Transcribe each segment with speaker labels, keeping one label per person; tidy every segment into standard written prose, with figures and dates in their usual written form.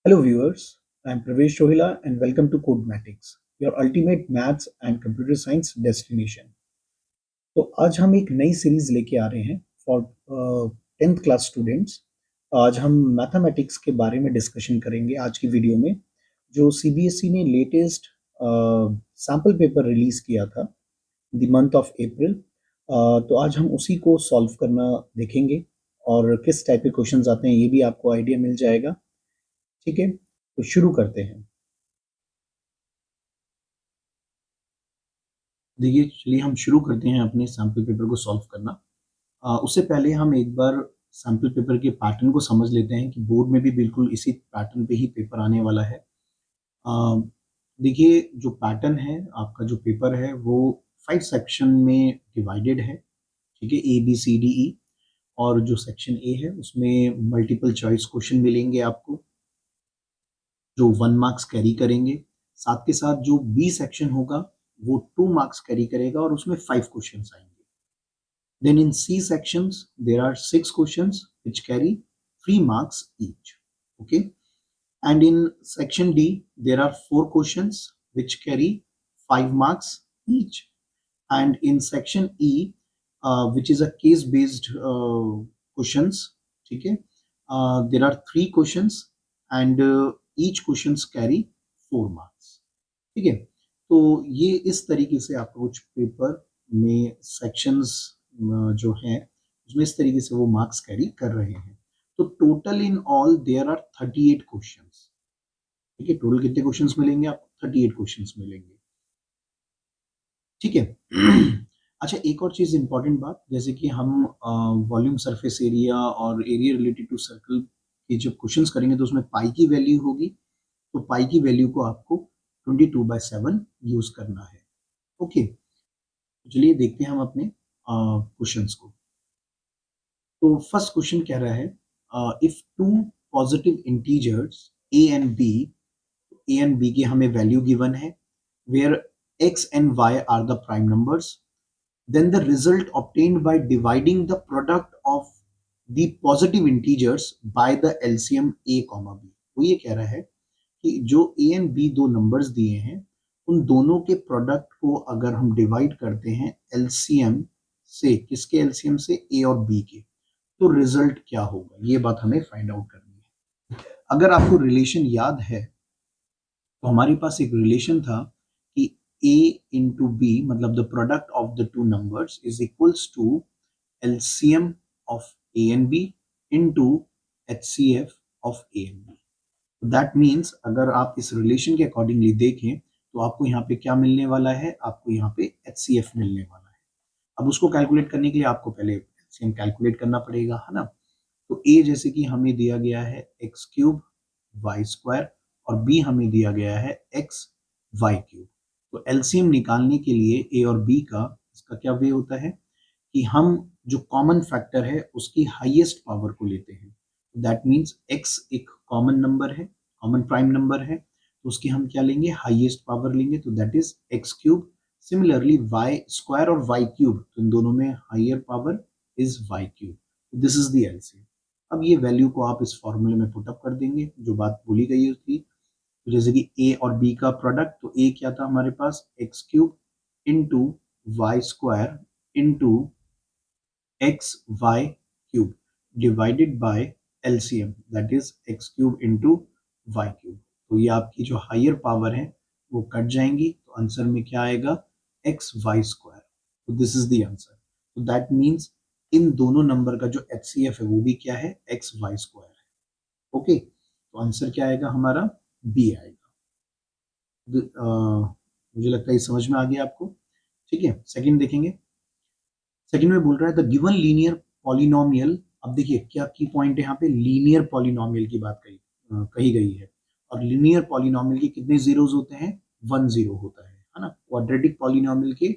Speaker 1: Hello viewers, I am Pravesh Rohila and welcome to Codematics, your ultimate maths and computer science destination. तो आज हम एक नई series लेके आ रहे हैं फॉर 10th क्लास स्टूडेंट्स। आज हम मैथमेटिक्स के बारे में डिस्कशन करेंगे आज की वीडियो में, जो सीबीएसई ने लेटेस्ट सैम्पल पेपर रिलीज किया था द मंथ ऑफ अप्रैल। तो आज हम उसी को सॉल्व करना देखेंगे और किस टाइप के क्वेश्चंस आते हैं ये भी आपको आइडिया मिल जाएगा। ठीक है, तो शुरू करते हैं। देखिए, चलिए हम शुरू करते हैं अपने सैम्पल पेपर को सॉल्व करना। उससे पहले हम एक बार सैम्पल पेपर के पैटर्न को समझ लेते हैं कि बोर्ड में भी बिल्कुल इसी पैटर्न पे ही पेपर आने वाला है। अ, देखिए, जो पैटर्न है आपका, जो पेपर है वो 5 सेक्शन में डिवाइडेड है। ठीक है, A B C D E. और जो सेक्शन ए है उसमें मल्टीपल चॉइस क्वेश्चन मिलेंगे आपको, जो 1 मार्क्स कैरी करेंगे। साथ के साथ जो बी सेक्शन होगा वो 2 मार्क्स कैरी करेगा और उसमें 5 क्वेश्चंस आएंगे। Then in C sections there are 6 questions which carry 3 marks each. Okay, and in section D there are 4 questions which carry 5 marks each, and in section E, which is a case based questions, ठीक है, there are 3 questions and each questions carry 4 marks. ठीक है, तो ये इस तरीके से आपका कुछ पेपर में सेक्शंस जो हैं उसमें इस तरीके से वो मार्क्स कैरी कर रहे हैं। तो total in all there are 38 questions. ठीक है, टोटल कितने क्वेश्चंस मिलेंगे आपको? 38 क्वेश्चंस मिलेंगे। ठीक है। अच्छा, एक और चीज इंपॉर्टेंट बात, जैसे कि हम वॉल्यूम, सरफेस एरिया और एरिया रिलेटेड टू सर्कल के जब क्वेश्चंस करेंगे तो उसमें पाई की वैल्यू होगी। तो पाई की वैल्यू को आपको 22/7 यूज करना है। ओके, चलिए देखते हैं हम अपने क्वेश्चंस को। तो फर्स्ट क्वेश्चन कह रहा है, if two positive integers A and B की हमें वैल्यू गिवन है, where X and Y are the prime numbers, then the result obtained by dividing the product of the positive integers by the LCM a, b। वो ये कह रहा है कि जो a एंड b दो नंबर्स दिए हैं उन दोनों के प्रोडक्ट को अगर हम डिवाइड करते हैं एलसीएम से, किसके एलसीएम से? a और b के, तो रिजल्ट क्या होगा, ये बात हमें फाइंड आउट करनी है। अगर आपको रिलेशन याद है तो हमारे पास एक रिलेशन था कि a into b, मतलब the product of the two numbers is equals to LCM of a and b into HCF of a and b। That means अगर आप इस रिलेशन के अकॉर्डिंगली देखें तो आपको यहाँ पे क्या मिलने वाला है? आपको यहाँ पे HCF मिलने वाला है। अब उसको कैलकुलेट करने के लिए आपको पहले एलसीएम कैलकुलेट करना पड़ेगा, है ना। तो a जैसे कि हमें दिया गया है एक्स क्यूब वाई स्क्वायर और b हमें दिया गया है एक्स वाई क्यूब। तो एलसीएम निकालने के लिए a और b का इसका क्या वे होता है कि हम जो कॉमन फैक्टर है उसकी हाईएस्ट पावर को लेते हैं। दैट मीन्स x एक कॉमन नंबर है, कॉमन प्राइम नंबर है, तो उसकी हम क्या लेंगे? हाईएस्ट पावर लेंगे, तो that is x cube. Similarly Y square और वाई क्यूब, तो इन दोनों में higher power is Y cube. This is the LCM. अब ये वैल्यू को आप इस फॉर्मूले में पुट अप कर देंगे जो बात बोली गई थी। तो जैसे कि a और b का प्रोडक्ट, तो a क्या था हमारे पास? X cube into y square into x y cube divided by LCM, that is x cube into y cube. तो ये आपकी जो हायर पावर है वो कट जाएंगी, तो आंसर में क्या आएगा? X Y square. तो दिस इज द आंसर। तो दैट मीन्स इन दोनों नंबर का जो HCF है वो भी क्या है? एक्स वाई स्क्वायर है। ओके, तो आंसर क्या आएगा हमारा? बी आएगा। मुझे लगता है ये समझ में आ गया आपको। ठीक है, सेकंड देखेंगे। सेकंड में बोल रहा है द गिवन लीनियर पॉलिनोमियल। अब देखिए क्या की पॉइंट है यहाँ पे? लीनियर पॉलिनोमियल की बात कही गई है। और लीनियर पॉलिनोमियल के कितने जीरोस होते हैं? 1 जीरो होता है ना। क्वाड्रेटिक पॉलिनोमियल के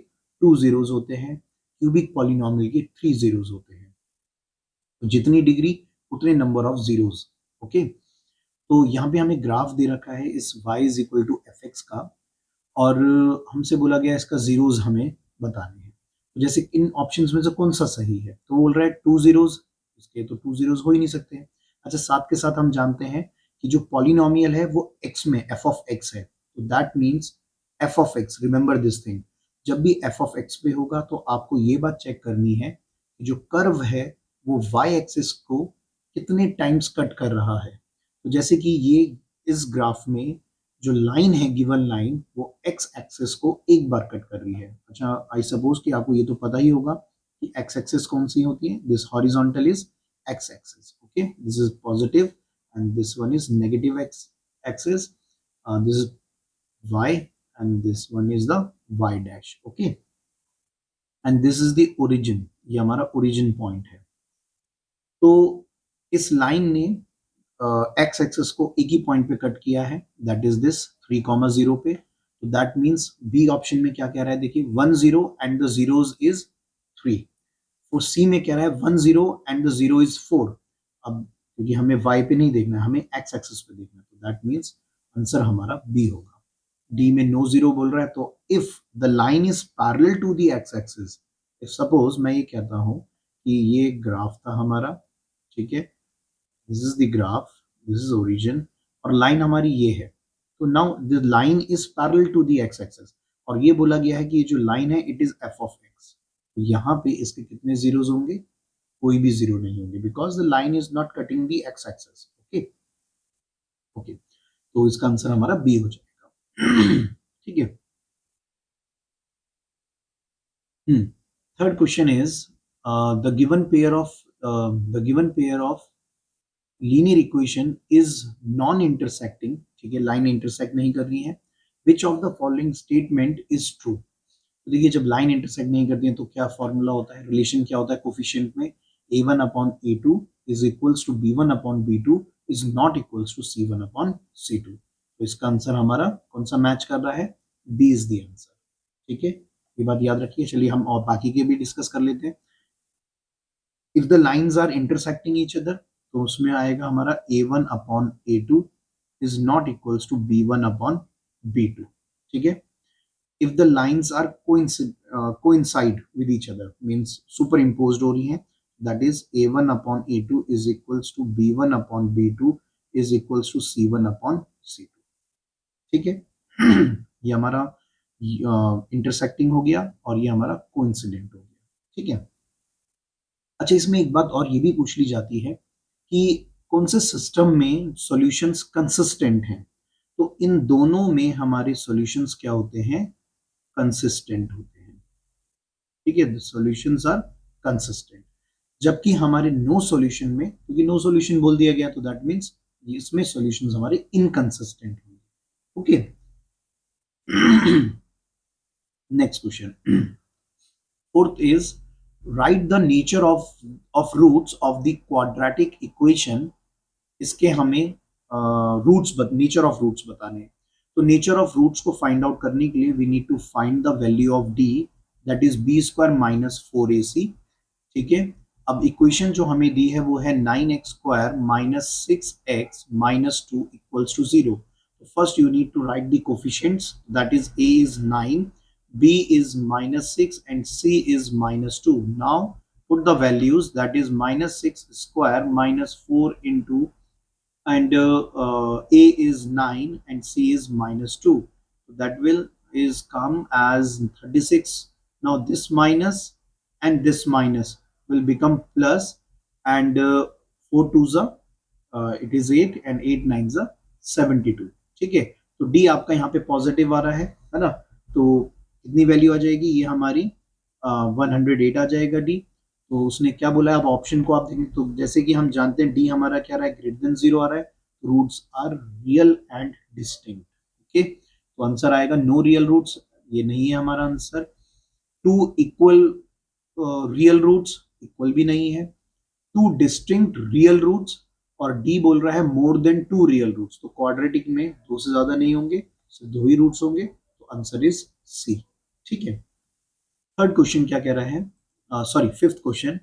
Speaker 1: 2 जीरोस होते हैं, क्यूबिक पॉलिनोमियल के 3 जीरोस होते हैं। तो जितनी डिग्री उतने नंबर ऑफ जीरोस। ओके, तो यहाँ पे हमें ग्राफ दे रखा है इस y is equal to F X का, और हमसे बोला गया इसका जीरोस हमें बताने हैं। तो जैसे इन ऑप्शंस में से कौन सा सही है? तो बोल रहा है 2 जीरोस, इसके तो 2 जीरोस हो ही नहीं सकते। अच्छा, साथ के साथ हम जानते हैं कि जो पॉलिनोमियल है वो x में f ऑफ x है, तो that means f of x, remember this thing, जब भी f ऑफ x पे होगा तो आपको ये बात चेक करनी है कि जो कर्व है वो y एक्सिस को कितने टाइम्स कट कर रहा है। तो जैसे कि ये इस ग्राफ में जो लाइन है, गिवन लाइन, वो x एक्सिस को एक बार कट कर रही है। अच्छा, आई सपोज कि आपको ये तो पता ही होगा कि x एक्सिस कौन सी होती है, this horizontal is x axis, okay, this is positive and this one is negative x axis, this is y and this one is the y dash, okay, and this is the origin, ये हमारा origin point है। तो इस line ने x axis को एक ही point पे cut किया है, दैट इज दिस 3,0 पे, तो दैट मींस बी ऑप्शन में क्या कह रहा है, देखिए 10 एंड द जीरोस इज 3, और सी में कह रहा है 10 एंड द जीरो इज 4। अब क्योंकि हमें वाई पे नहीं देखना है, हमें एक्स एक्सिस पे देखना है, तो दैट मींस आंसर हमारा बी होगा। डी में नो जीरो बोल रहा है, तो if the line is parallel to the x axis, if suppose मैं ये कहता हूं कि ये ग्राफ था हमारा, ठीक है, this is the graph, this is origin, और लाइन हमारी ये है, तो now the line is parallel to the x axis, और ये बोला गया है कि ये जो लाइन है it is F of x, तो यहाँ पे इसके कितने जीरोस होंगे, कोई भी जीरो नहीं होंगे, because the line is not cutting the x axis, okay okay, तो इसका आंसर हमारा बी हो जाएगा। ठीक है। Third question is the given pair of linear equation is non intersecting, ठीक है, लाइन इंटरसेक्ट नहीं कर रही है, which of the following statement is true. तो देखिए जब लाइन इंटरसेक्ट नहीं करती है तो क्या फॉर्मूला होता है, रिलेशन क्या होता है कोफिशिएंट में, a1 upon a2 is equals to b1 upon b2 is not equals to c1 upon c2, तो इसका आंसर हमारा कौन सा मैच कर रहा है, b इज द आंसर, ठीक है, ये बात याद रखिए। चलिए हम और बाकी के भी डिस्कस कर लेते हैं। If the lines are intersecting each other, तो उसमें आएगा हमारा a1 upon a2 is not equals to b1 upon b2, ठीक है। if the lines are coincide with each other, means superimposed हो रही हैं, that is a1 upon a2 is equals to b1 upon b2 is equals to c1 upon c2, ठीक है। ये हमारा intersecting हो गया और ये हमारा कोइंसिडेंट हो गया, ठीक है। अच्छा, इसमें एक बात और ये भी पूछ ली जाती है कि कौन से सिस्टम में सॉल्यूशंस कंसिस्टेंट हैं, तो इन दोनों में हमारे सॉल्यूशंस क्या होते हैं, कंसिस्टेंट होते हैं, ठीक है, द सॉल्यूशंस आर कंसिस्टेंट। जबकि हमारे नो सॉल्यूशन में, क्योंकि नो सॉल्यूशन बोल दिया गया तो दैट मींस इसमें सॉल्यूशंस हमारे इनकंसिस्टेंट होंगे, okay. Next question, fourth is write the nature of roots of the quadratic equation, इसके हमें रूट्स नेचर ऑफ रूट्स बताने हैं। तो नेचर ऑफ रूट्स को फाइंड आउट करने के लिए we need to find the value of D, that is B square minus 4ac, ठीक है। अब इक्वेशन जो हमें दी है वो है 9x square minus 6x minus 2 equals to 0। First you need to write the coefficients, that is a is 9, b is minus 6 and c is minus 2। now put the values, that is minus 6 square minus 4 into, and a is 9 and c is minus 2, so that will is come as 36। now this minus and this minus will become plus, and 4 2s it is 8 and 8 9s are 72, ठीक है। तो d आपका यहाँ पे positive आ रहा है ना, तो कितनी वैल्यू आ जाएगी, ये हमारी 108 आ जाएगा d। तो उसने क्या बोला है, अब ऑप्शन को आप देखें तो जैसे कि हम जानते हैं डी हमारा क्या रहा है, ग्रेटर देन 0 आ रहा है, roots are real and distinct, okay, तो आंसर आएगा नो रियल रूट्स, ये नहीं है हमारा answer. Two equal real roots, equal भी नहीं है। टू डिस्टिंक्ट रियल रूट्स, और डी बोल रहा है मोर देन 2 रियल रूट्स, तो क्वाड्रेटिक में 2 से ज्यादा नहीं होंगे, सिर्फ 2 ही रूट्स होंगे, तो आंसर इज सी, ठीक है। थर्ड क्वेश्चन क्या कह रहा है, sorry fifth question,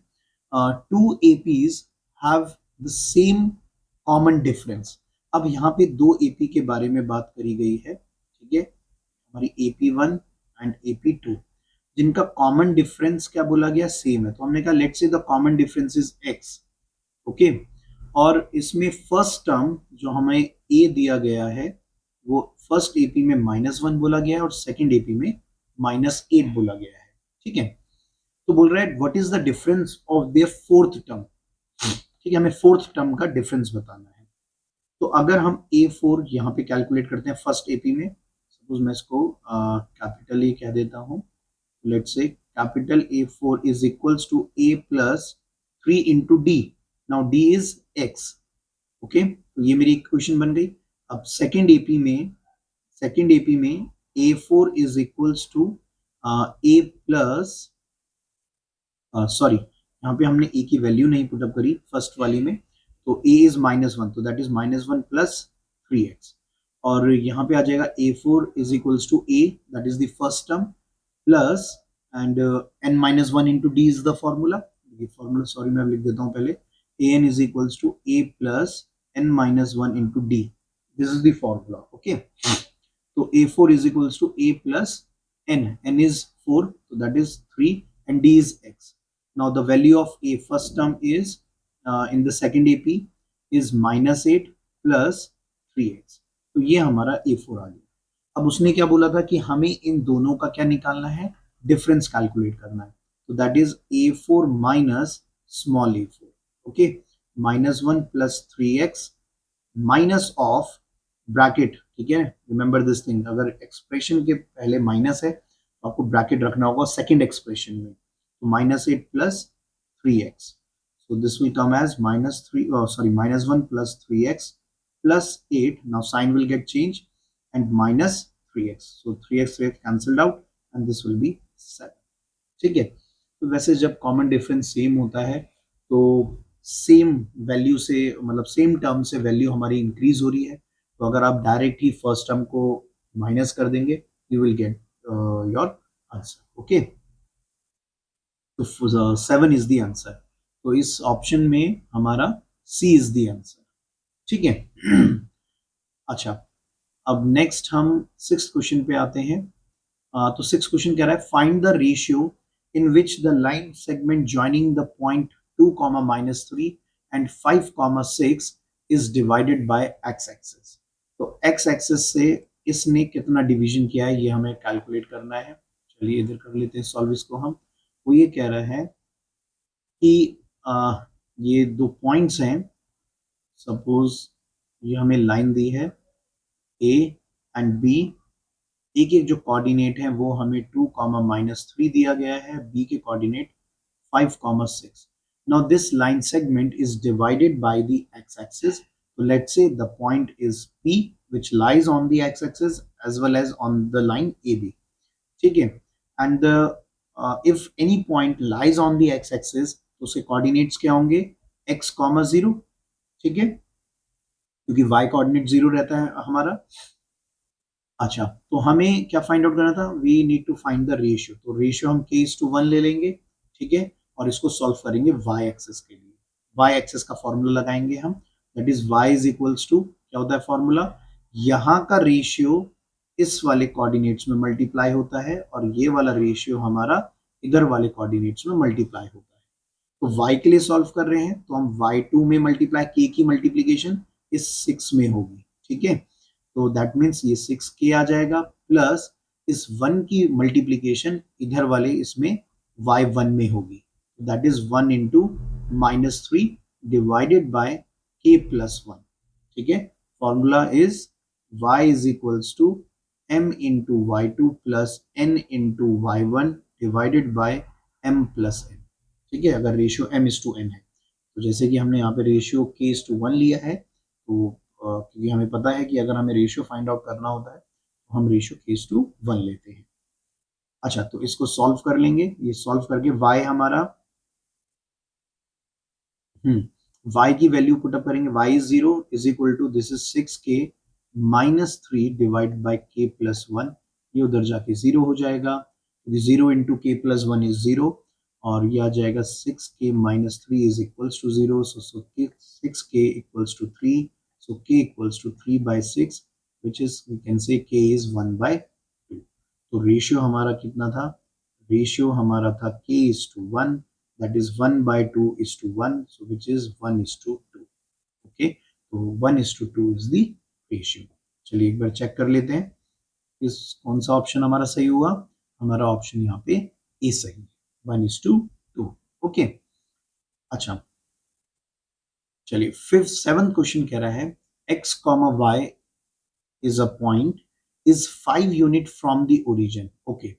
Speaker 1: two APs have the same common difference. अब यहाँ पे दो एपी के बारे में बात करी गई है, ठीक है, हमारी AP1 एंड AP2, जिनका कॉमन डिफरेंस क्या बोला गया, सेम है, तो हमने कहा let's say the common difference is x, okay, और इसमें फर्स्ट टर्म जो हमें ए दिया गया है वो फर्स्ट एपी में -1 बोला गया है और सेकंड एपी में -8 बोला गया है। ठीक है, तो बोल रहा है what is the difference of their fourth term. ठीक है, हमें फोर्थ टर्म का डिफरेंस बताना है। तो अगर हम A4 यहाँ पे कैलकुलेट करते हैं फर्स्ट एपी में, सपोज मैं इसको कैपिटल ए कह देता हूँ, let's say capital A4 is equals to A plus 3 into d. Now d is x। Okay, तो ये मेरी इक्वेशन बन गई। अब सेकेंड एपी में A4 is equals to A plus, sorry यहाँ पे हमने ए की वैल्यू नहीं पुटअप करी फर्स्ट वाली में, तो ए इज -1, तो दैट इज -1 प्लस 3x। और यहाँ पे आ जाएगा A4 is equals to a, that is the first term, plus and n-1 into d is the formula. ये फॉर्मूला सॉरी मैं लिख देता हूँ पहले, an is equals to a plus n-1 into d, this is the formula. Okay, तो A4 is equals to A plus n is 4, so that is 3, and D is x. Now the value of A first term is in the second AP is -8 plus 3x. तो ये हमारा A4 आ गया। अब उसने क्या बोला था कि हमें इन दोनों का क्या निकालना है, डिफरेंस कैलकुलेट करना है। तो that is A4 minus small a4। Okay, -1 plus 3x minus of bracket. ठीक है, रिमेंबर दिस थिंग, अगर एक्सप्रेशन के पहले माइनस है तो आपको ब्रैकेट रखना होगा सेकंड एक्सप्रेशन में। तो -8 plus 3x, so this will come as -1 plus 3x plus 8, now sign will get changed, and minus 3x, so 3x cancelled out and this will be 7। ठीक है, तो वैसे जब कॉमन डिफरेंस सेम होता है तो सेम वैल्यू से, मतलब सेम टर्म से वैल्यू हमारी इंक्रीज हो रही है, तो अगर आप डायरेक्ट ही फर्स्ट टर्म को माइनस कर देंगे you will get your answer. Okay, तो 7 इज द आंसर, तो इस ऑप्शन में हमारा सी इज द आंसर। ठीक है। अच्छा, अब नेक्स्ट हम सिक्स्थ क्वेश्चन पे आते हैं। तो सिक्स क्वेश्चन कह रहा है find the ratio in which the line segment joining the point 2, -3 and 5, 6 is divided by x axis. तो एक्स एक्सिस से इसने कितना डिवीजन किया है ये हमें कैलकुलेट करना है। चलिए इधर कर लेते हैं सॉल्व इसको हम। वो ये कह रहा है कि ये दो पॉइंट्स हैं, सपोज ये हमें लाइन दी है ए एंड बी, ए के जो कोऑर्डिनेट है वो हमें 2, -3 दिया गया है, बी के coordinate 5, 6। Now this line segment is divided by the x-axis. So let's say the point is P, which lies on the x-axis as well as on the line AB. ठीक है, and the if any point lies on the x-axis, तो उसके coordinates क्या होंगे, x, 0। ठीक है, क्योंकि y coordinate 0 रहता है हमारा। अच्छा, तो हमें क्या फाइंड आउट करना था, we need to find the ratio. तो रेशियो हम k:1 ले लेंगे। ठीक है, और इसको सॉल्व करेंगे y एक्सिस के लिए। y एक्सिस का फॉर्मूला लगाएंगे हम, that is y is equals to, क्या होता है फॉर्मूला, यहाँ का रेशियो इस वाले कोऑर्डिनेट्स में मल्टीप्लाई होता है और ये वाला रेशियो हमारा इधर वाले कोऑर्डिनेट्स में मल्टीप्लाई होता है। तो y के लिए सॉल्व कर रहे हैं तो हम y2 में मल्टीप्लाई, k की मल्टीप्लीकेशन इस 6 में होगी। ठीक है, तो दैट मीन्स ये 6k आ जाएगा प्लस इस 1 की मल्टीप्लीकेशन इधर वाले इसमें y1 में होगी, that is 1 into -3 divided by k plus 1। ठीक है, formula is y is equals to m into y2 plus n into y1 divided by m plus n। ठीक है, अगर रेशियो m:n है, तो जैसे कि हमने यहाँ पे रेशियो k:1 लिया है, तो क्योंकि हमें पता है कि अगर हमें रेशियो फाइंड आउट करना होता है तो हम रेशियो k:1 लेते हैं। अच्छा, तो इसको सॉल्व कर लेंगे, ये सॉल्व करके y हमारा y की वैल्यू पुटअप करेंगे, y is 0 is equal to, this is 6k -3 divide by k plus 1, ये उधर जाके 0 हो जाएगा, 0 इंटू k प्लस 1 इज 0, और ये आ जाएगा 6k -3 is equals to 0, so 6k equals to 3, so k equals to 3 by 6, which is, we can say k is 1 by 2। तो ratio हमारा कितना था, रेशियो हमारा था k is to 1, that is 1 by 2 is to 1, so which is 1 is to 2। Okay, तो 1:2 is the ratio. चलिए एक बार check कर लेते हैं इस कौन सा ऑप्शन हमारा सही हुआ। हमारा ऑप्शन यहाँ पे ए सही है, 1:2। ओके, अच्छा चलिए फिफ्थ सेवंथ क्वेश्चन कह रहा है x comma y is a point is 5 unit from the origin. Okay,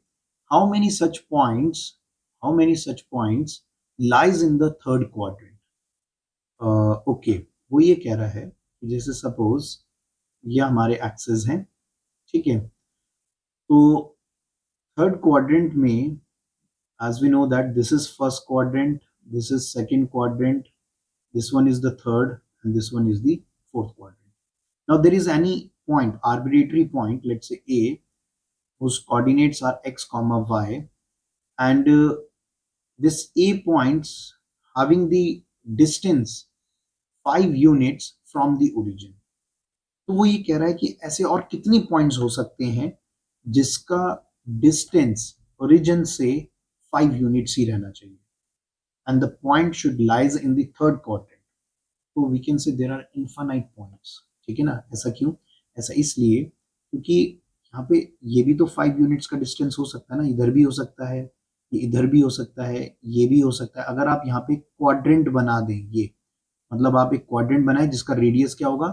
Speaker 1: how many such points, how many such points lies in the third quadrant? Okay, वो ये कह रहा है कि जैसे सपोज ये हमारे एक्सेस हैं, ठीक है, तो थर्ड क्वाड्रेंट में as we know that this is first quadrant, this is second quadrant, this one is the third, and this one is the fourth quadrant. Now there is any point, arbitrary point, let's say A, whose coordinates are x comma y, and this A points having the distance 5 units from the origin. तो वो ये कह रहा है कि ऐसे और कितनी पॉइंट्स हो सकते हैं जिसका डिस्टेंस ओरिजिन से 5 यूनिट्स ही रहना चाहिए, and the point should lies in the third quadrant. तो we can say there are infinite points, ठीक है ना। ऐसा क्यों? ऐसा इसलिए क्योंकि यहाँ पे ये भी तो 5 यूनिट्स का डिस्टेंस हो सकता है ना, इधर भी हो सकता है, ये इधर भी हो सकता है, ये भी हो सकता है। अगर आप यहाँ पे क्वाड्रेंट बना दें, ये मतलब आप एक क्वाड्रेंट बनाए जिसका रेडियस क्या होगा,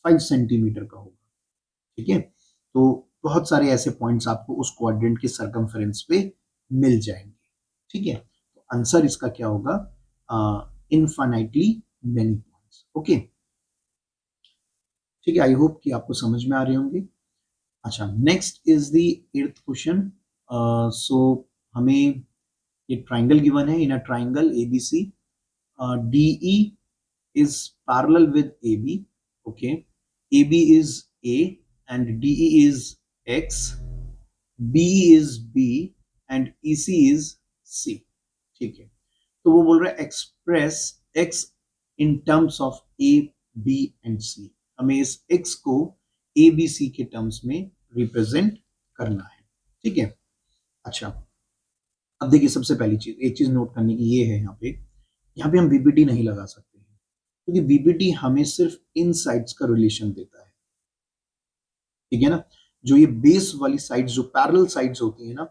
Speaker 1: 5 सेंटीमीटर का होगा, ठीक है। तो बहुत सारे ऐसे पॉइंट्स आपको उस क्वाड्रेंट के सरकमफेरेंस पे मिल जाएंगे, ठीक है। तो आंसर इसका क्या होगा, इनफाइनाइटली मेनी पॉइंट्स। ओके, ठीक है, आई होप कि आपको समझ में आ रहे होंगे। अच्छा, next is the 8th question. So हमें ये ट्राइंगल गिवन है, in a triangle ABC DE is parallel with AB. Okay, AB is A and DE is X, BE is B and EC is C, ठीक है। तो वो बोल रहा है express X in terms of A, B and C। हमें इस X को A, B, C के टर्म्स में रिप्रेजेंट करना है, ठीक है। अच्छा, अब देखिए सबसे पहली चीज, एक चीज नोट करने की ये है, यहाँ पे हम बीपीटी नहीं लगा सकते हैं क्योंकि बीपीटी हमें सिर्फ इन साइड्स का रिलेशन देता है, ठीक है ना। जो ये बेस वाली साइड्स, जो पैरेलल साइड्स होती है ना,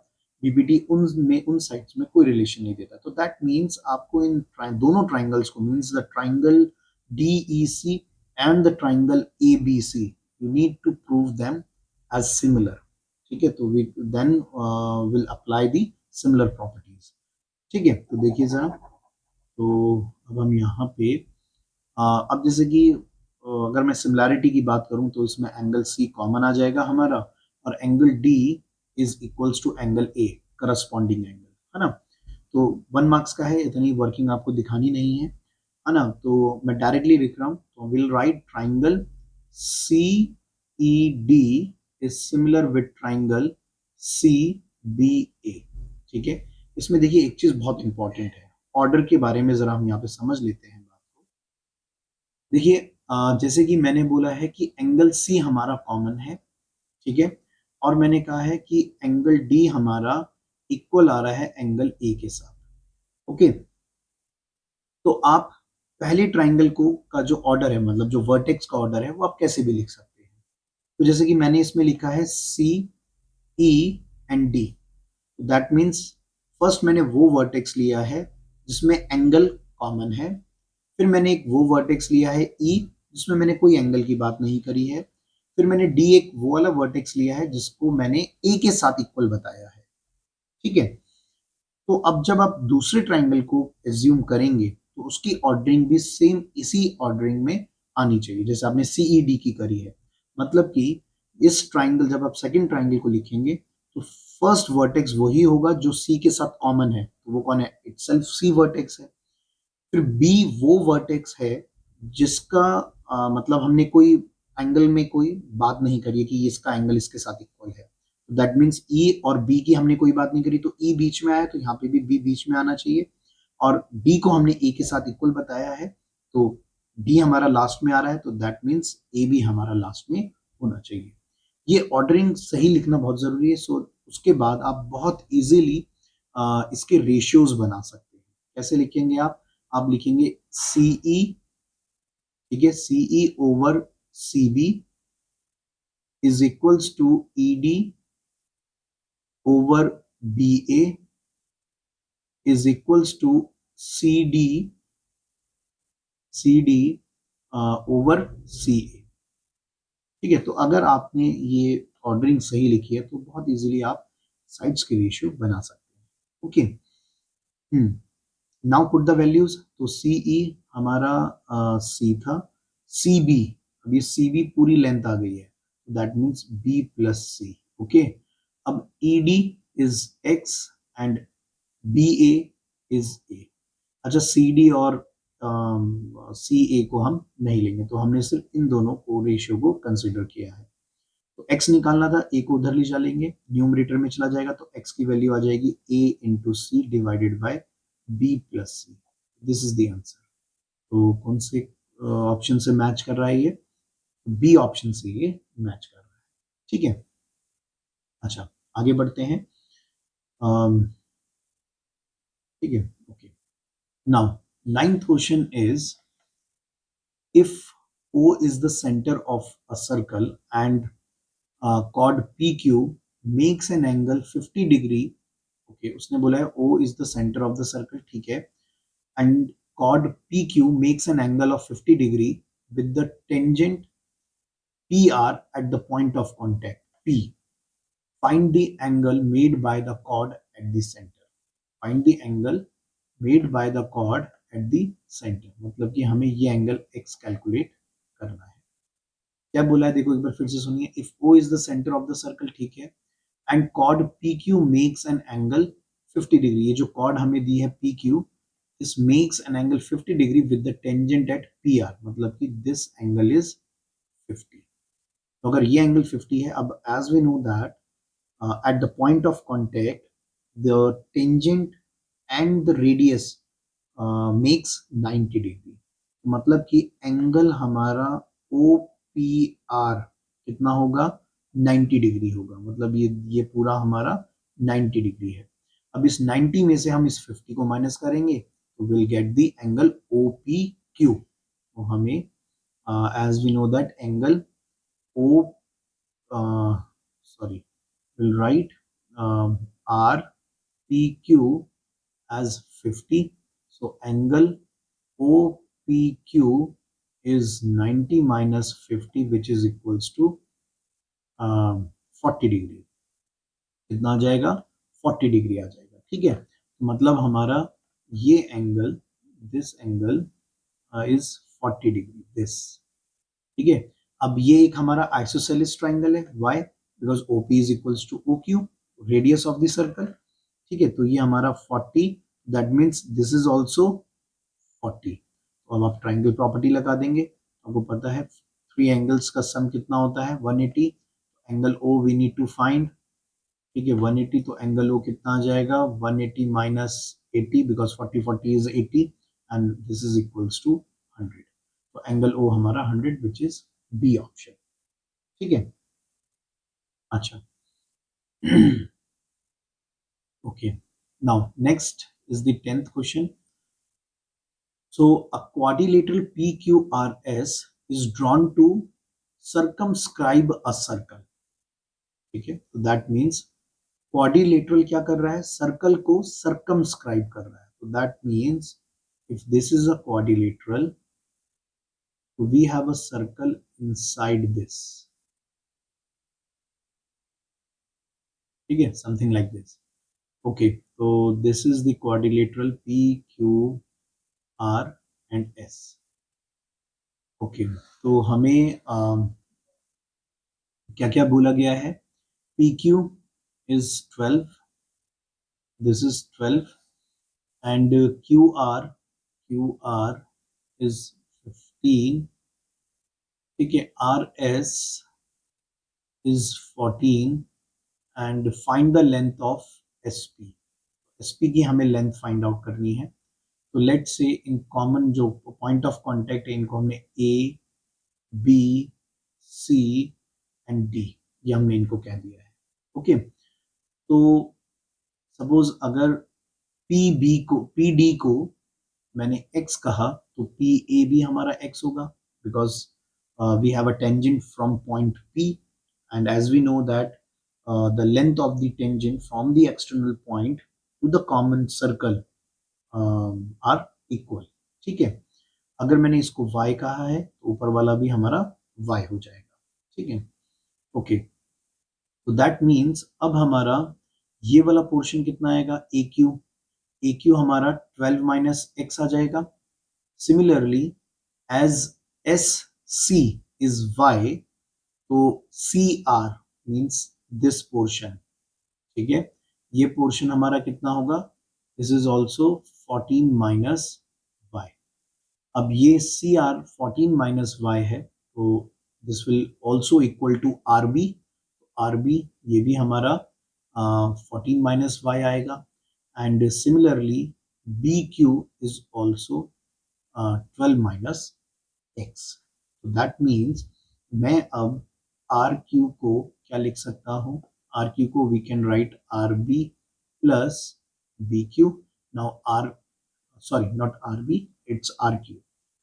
Speaker 1: बीपीटी उन साइड्स में कोई रिलेशन नहीं देता। तो दैट मींस आपको इन दोनों ट्राइंगल्स को, means the triangle DEC and the triangle ABC, you need to prove them as similar, ठीक है। तो we then will apply the similar properties, ठीक है। तो देखिए जरा, तो अब हम यहाँ पे अब जैसे कि अगर मैं सिमिलैरिटी की बात करूं तो इसमें एंगल सी कॉमन आ जाएगा हमारा, और angle D is equals to angle A, corresponding angle, है ना। तो 1 मार्क्स का है, इतनी वर्किंग आपको दिखानी नहीं है ना। तो मैं डायरेक्टली लिख रहा हूँ, तो will write triangle C E D is similar with triangle C B A, ठीक है। इसमें देखिए एक चीज बहुत इंपॉर्टेंट है, ऑर्डर के बारे में जरा हम यहाँ पे समझ लेते हैं बात को। देखिए जैसे कि मैंने बोला है कि एंगल सी हमारा कॉमन है, ठीक है, और मैंने कहा है कि एंगल डी हमारा इक्वल आ रहा है एंगल ए के साथ, ओके। तो आप पहले ट्राइंगल को का जो ऑर्डर है, मतलब जो वर्टेक्स का ऑर्डर है, वो आप कैसे भी लिख सकते हैं। तो जैसे कि मैंने इसमें लिखा है C E and D, that means first मैंने वो वर्टेक्स लिया है जिसमें एंगल कॉमन है, फिर मैंने एक वो वर्टेक्स लिया है ई जिसमें मैंने कोई एंगल की बात नहीं करी है, फिर मैंने डी एक वो वाला वर्टेक्स लिया है जिसको मैंने ए के साथ इक्वल बताया है, ठीक है। तो अब जब आप दूसरे ट्राइंगल को एज्यूम करेंगे तो उसकी ऑर्डरिंग भी सेम इसी ऑर्डरिंग में आनी चाहिए जैसे आपने सीईडी की करी है। मतलब कि इस ट्राइंगल, जब आप सेकंड ट्राइंगल को लिखेंगे तो फर्स्ट वर्टेक्स वही होगा जो सी के साथ कॉमन है, तो वो कौन है, इटसेल्फ सी वर्टेक्स है। फिर बी वो वर्टेक्स है जिसका मतलब हमने कोई एंगल में कोई बात नहीं करी है कि इसका एंगल इसके साथ इक्वल है, दैट मीन्स ई और बी की हमने कोई बात नहीं करी, तो ई बीच में आया, तो यहाँ पे भी बी बीच में आना चाहिए, और डी को हमने ए के साथ इक्वल बताया है, तो डी हमारा लास्ट में आ रहा है, तो दैट मीन्स ए भी हमारा लास्ट में होना चाहिए। ये ऑर्डरिंग सही लिखना बहुत जरूरी है। सो उसके बाद आप बहुत इजीली इसके रेशियोज बना सकते हैं। कैसे लिखेंगे आप लिखेंगे सी ई ठीक है, CE over CB is equals to ED over BA is equals to CD over CA। ठीक है, तो अगर आपने ये ऑर्डरिंग सही लिखी है तो बहुत इजीली आप साइड्स के रेशियो बना सकते हैं। Okay, now put the values. तो CE हमारा C था, CB, अब ये CB पूरी लेंथ आ गई है, that means B plus C। Okay, अब ED is X and BA is A। अच्छा, CD और CA को हम नहीं लेंगे, तो हमने सिर्फ इन दोनों को रेशियो को कंसिडर किया है। तो x निकालना था, a को उधर ले चलेंगे, न्यूमरेटर में चला जाएगा, तो x की वैल्यू आ जाएगी a into c divided by b plus c. This is the answer. तो कौन से ऑप्शन से मैच कर रहा है ये? बी ऑप्शन से ये मैच कर रहा है। ठीक है, अच्छा आगे बढ़ते हैं। ठीक है, okay, now ninth question is, if O is the center of a circle and chord PQ makes an angle 50 degree। Okay, उसने बोला है O is the center of the circle, ठीक है, and chord PQ makes an angle of 50 degree with the tangent PR at the point of contact P। Find the angle made by the chord at the center। Find the angle made by the chord at the center, मतलब कि हमें ये angle x calculate करना है। क्या बोला है देखो एक बार फिर से सुनिए। If O is the centre of the circle, ठीक है, and chord PQ makes an angle 50 degree, ये जो कॉर्ड हमें दी है PQ, this makes an angle 50 degree with the tangent at PR, मतलब कि दिस एंगल इज 50। तो अगर ये एंगल 50 है, अब as we know that at the point of contact the tangent and the radius makes 90 degree, मतलब कि angle हमारा OPR कितना होगा? 90 डिग्री होगा, मतलब ये पूरा हमारा 90 डिग्री है। अब इस 90 में से हम इस 50 को माइनस करेंगे तो will get the angle OPQ। तो हमें as we know that angle O, sorry, we'll write RPQ as 50, so angle OPQ is 90 minus 50 which is equals to 40 degree. कितना आ जाएगा? 40 डिग्री आ जाएगा। ठीक है, मतलब हमारा ये angle, this angle is 40 degree, this. ठीक है, अब ये एक हमारा आइसोसेलेस ट्राइंगल है। Why? Because OP is equals to OQ, radius of the circle. ठीक है, तो ये हमारा 40, that means this is also 40। तो अब आप ट्राइंगल प्रॉपर्टी लगा देंगे, आपको पता है थ्री एंगल्स का सम कितना होता है? 180। Angle O we need to find. ठीक है, 180, तो एंगल O कितना आ जाएगा? 180 minus 80, because 40 40 is 80 and this is equals to 100। तो एंगल O हमारा 100 विच इज बी ऑप्शन। ठीक है, अच्छा okay, now next is the 10th question. So a quadrilateral PQRS is drawn to circumscribe a circle। ठीक है, तो that means quadrilateral क्या कर रहा है? सर्कल को सर्कमस्क्राइब कर रहा है। तो that means if this is a quadrilateral, we have a circle inside this. ठीक है, समथिंग लाइक दिस। ओके, तो this is the quadrilateral PQR and S। Okay, तो हमें क्या क्या बोला गया है? PQ is 12, this is 12, and QR is 15। ठीक है, RS is 14 and find the length of SP। SP की हमें लेंथ फाइंड आउट करनी है। तो लेट्स से इन कॉमन जो पॉइंट ऑफ कांटेक्ट है इनको हमने A, B, C and D, ये हमने इनको कह दिया है। ओके, तो सपोज अगर PD को मैंने x कहा तो PA भी हमारा x होगा, because we have a tangent from point P, and as we know that the length of the tangent from the external point to the common circle are equal. ठीक है, अगर मैंने इसको y कहा है तो ऊपर वाला भी हमारा y हो जाएगा. ठीक है, ओके. तो दैट मीन्स अब हमारा ये वाला पोर्शन कितना आएगा, ए क्यू हमारा 12 माइनस एक्स आ जाएगा. Similarly as S C is y, तो C R means this portion. ठीक है, ये पोर्शन हमारा कितना होगा, this is also 14 minus y. अब ये सी आर 14 माइनस वाई है, तो this will also equal to R B. R B ये भी हमारा 14 माइनस वाई आएगा. And similarly B Q is also 12 minus x. तो दैट मीन्स मैं अब आर क्यू को क्या लिख सकता हूँ, आर क्यू को we can write R B plus B Q. Now R, sorry, not RB, it's RQ.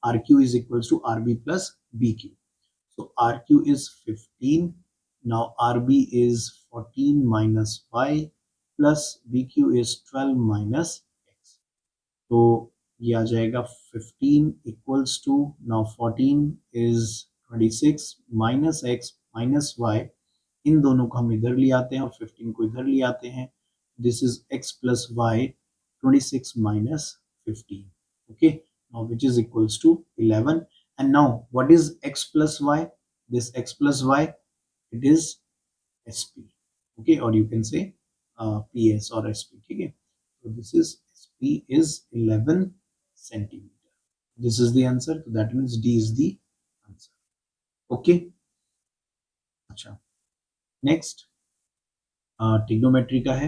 Speaker 1: RQ is equals to RB plus BQ. So RQ is 15. Now RB is 14 minus Y plus BQ is 12 minus X. तो ये आ जाएगा 15 equals to, now 14 is 26 minus X minus Y. इन दोनों को हम इधर ले आते हैं और 15 को इधर ले आते हैं. This is X plus Y 26 minus 15. Okay, now which is equals to 11. And now what is X plus Y? This X plus Y, it is SP. Okay, or you can say PS or SP. Okay, so this is SP is 11 centimeter. This is the answer. So that means D is the answer. Okay. अच्छा, next trigonometry का है.